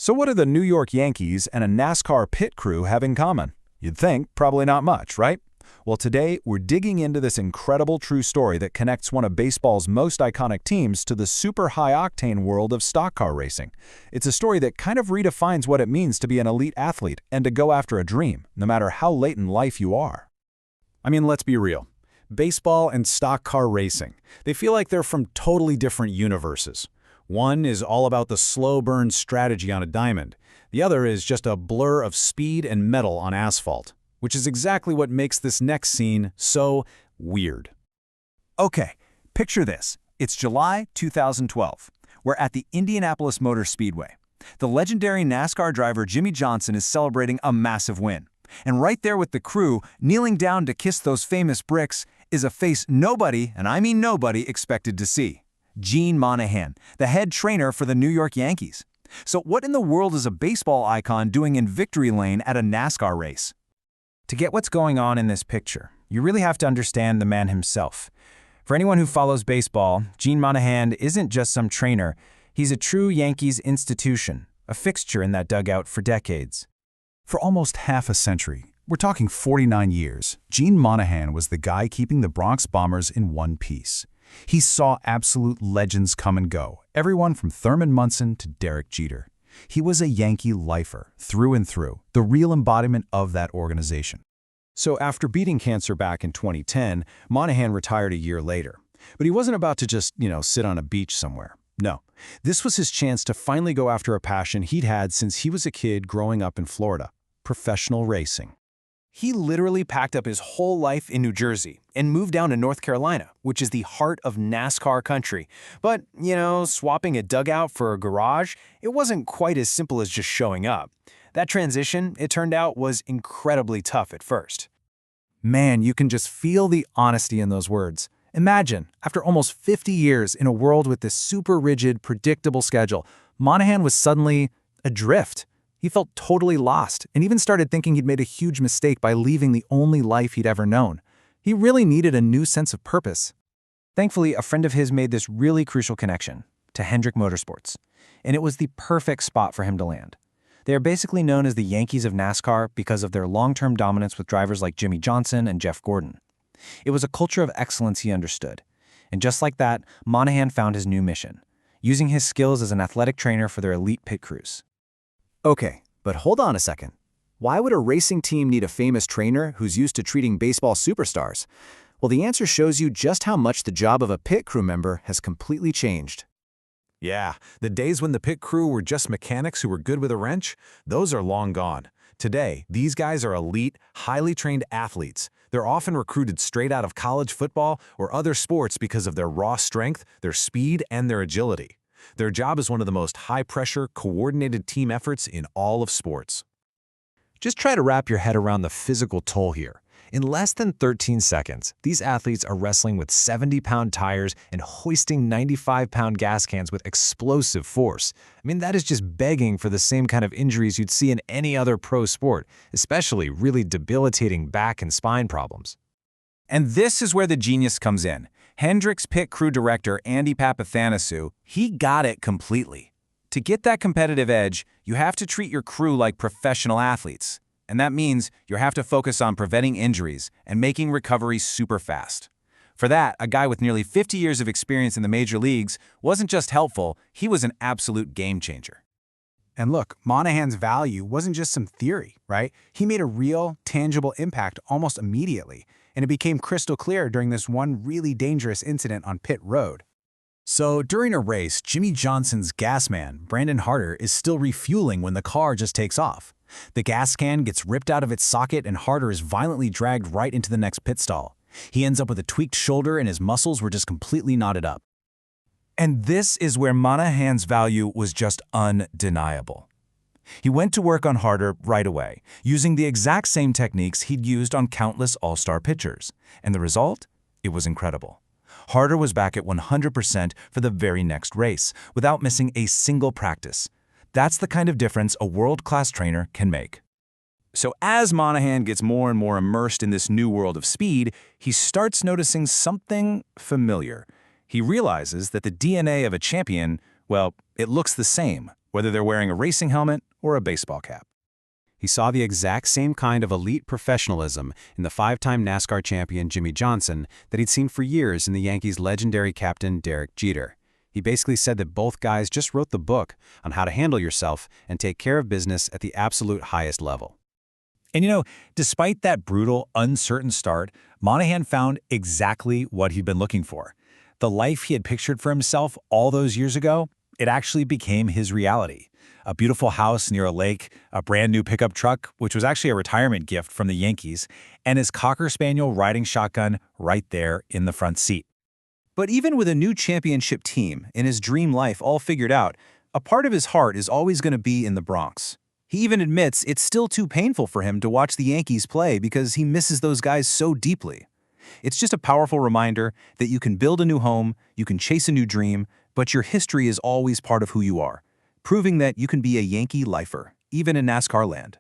So what do the New York Yankees and a NASCAR pit crew have in common? You'd think probably not much, right? Well, today we're digging into this incredible true story that connects one of baseball's most iconic teams to the super high-octane world of stock car racing. It's a story that kind of redefines what it means to be an elite athlete and to go after a dream, no matter how late in life you are. I mean, let's be real. Baseball and stock car racing, they feel like they're from totally different universes. One is all about the slow burn strategy on a diamond. The other is just a blur of speed and metal on asphalt, which is exactly what makes this next scene so weird. Okay, picture this. It's July 2012. We're at the Indianapolis Motor Speedway. The legendary NASCAR driver Jimmie Johnson is celebrating a massive win. And right there with the crew, kneeling down to kiss those famous bricks, is a face nobody, and I mean nobody, expected to see. Gene Monahn, the head trainer for the New York Yankees. So what in the world is a baseball icon doing in victory lane at a NASCAR race? To get what's going on in this picture, you really have to understand the man himself. For anyone who follows baseball, Gene Monahn isn't just some trainer. He's a true Yankees institution, a fixture in that dugout for decades. For almost half a century, we're talking 49 years, Gene Monahn was the guy keeping the Bronx Bombers in one piece. He saw absolute legends come and go, everyone from Thurman Munson to Derek Jeter. He was a Yankee lifer, through and through, the real embodiment of that organization. So after beating cancer back in 2010, Monahn retired a year later. But he wasn't about to just, sit on a beach somewhere. No, this was his chance to finally go after a passion he'd had since he was a kid growing up in Florida: professional racing. He literally packed up his whole life in New Jersey and moved down to North Carolina, which is the heart of NASCAR country. But, swapping a dugout for a garage, it wasn't quite as simple as just showing up. That transition, it turned out, was incredibly tough at first. Man, you can just feel the honesty in those words. Imagine, after almost 50 years in a world with this super rigid, predictable schedule, Monahn was suddenly adrift. He felt totally lost and even started thinking he'd made a huge mistake by leaving the only life he'd ever known. He really needed a new sense of purpose. Thankfully, a friend of his made this really crucial connection to Hendrick Motorsports, and it was the perfect spot for him to land. They are basically known as the Yankees of NASCAR because of their long-term dominance with drivers like Jimmie Johnson and Jeff Gordon. It was a culture of excellence he understood. And just like that, Monahn found his new mission, using his skills as an athletic trainer for their elite pit crews. Okay, but hold on a second. Why would a racing team need a famous trainer who's used to treating baseball superstars? Well, the answer shows you just how much the job of a pit crew member has completely changed. Yeah, the days when the pit crew were just mechanics who were good with a wrench, those are long gone. Today, these guys are elite, highly trained athletes. They're often recruited straight out of college football or other sports because of their raw strength, their speed, and their agility. Their job is one of the most high-pressure, coordinated team efforts in all of sports. Just try to wrap your head around the physical toll here. In less than 13 seconds, these athletes are wrestling with 70-pound tires and hoisting 95-pound gas cans with explosive force. I mean, that is just begging for the same kind of injuries you'd see in any other pro sport, especially really debilitating back and spine problems. And this is where the genius comes in. Hendrick's pit crew director, Andy Papathanassiou, he got it completely. To get that competitive edge, you have to treat your crew like professional athletes. And that means you have to focus on preventing injuries and making recovery super fast. For that, a guy with nearly 50 years of experience in the major leagues wasn't just helpful, he was an absolute game changer. And look, Monahan's value wasn't just some theory, right? He made a real, tangible impact almost immediately, and it became crystal clear during this one really dangerous incident on pit road. So during a race, Jimmie Johnson's gas man, Brandon Harder, is still refueling when the car just takes off. The gas can gets ripped out of its socket and Harder is violently dragged right into the next pit stall. He ends up with a tweaked shoulder and his muscles were just completely knotted up. And this is where Monahan's value was just undeniable. He went to work on Harder right away, using the exact same techniques he'd used on countless all-star pitchers. And the result? It was incredible. Harder was back at 100% for the very next race, without missing a single practice. That's the kind of difference a world-class trainer can make. So as Monahn gets more and more immersed in this new world of speed, he starts noticing something familiar. He realizes that the DNA of a champion, well, it looks the same, whether they're wearing a racing helmet or a baseball cap. He saw the exact same kind of elite professionalism in the five-time NASCAR champion Jimmy Johnson that he'd seen for years in the Yankees' legendary captain Derek Jeter. He basically said that both guys just wrote the book on how to handle yourself and take care of business at the absolute highest level. And despite that brutal, uncertain start, Monahn found exactly what he'd been looking for. The life he had pictured for himself all those years ago, it actually became his reality. A beautiful house near a lake, a brand new pickup truck, which was actually a retirement gift from the Yankees, and his Cocker Spaniel riding shotgun right there in the front seat. But even with a new championship team and his dream life all figured out, a part of his heart is always going to be in the Bronx. He even admits it's still too painful for him to watch the Yankees play because he misses those guys so deeply. It's just a powerful reminder that you can build a new home, you can chase a new dream, but your history is always part of who you are, proving that you can be a Yankee lifer, even in NASCAR land.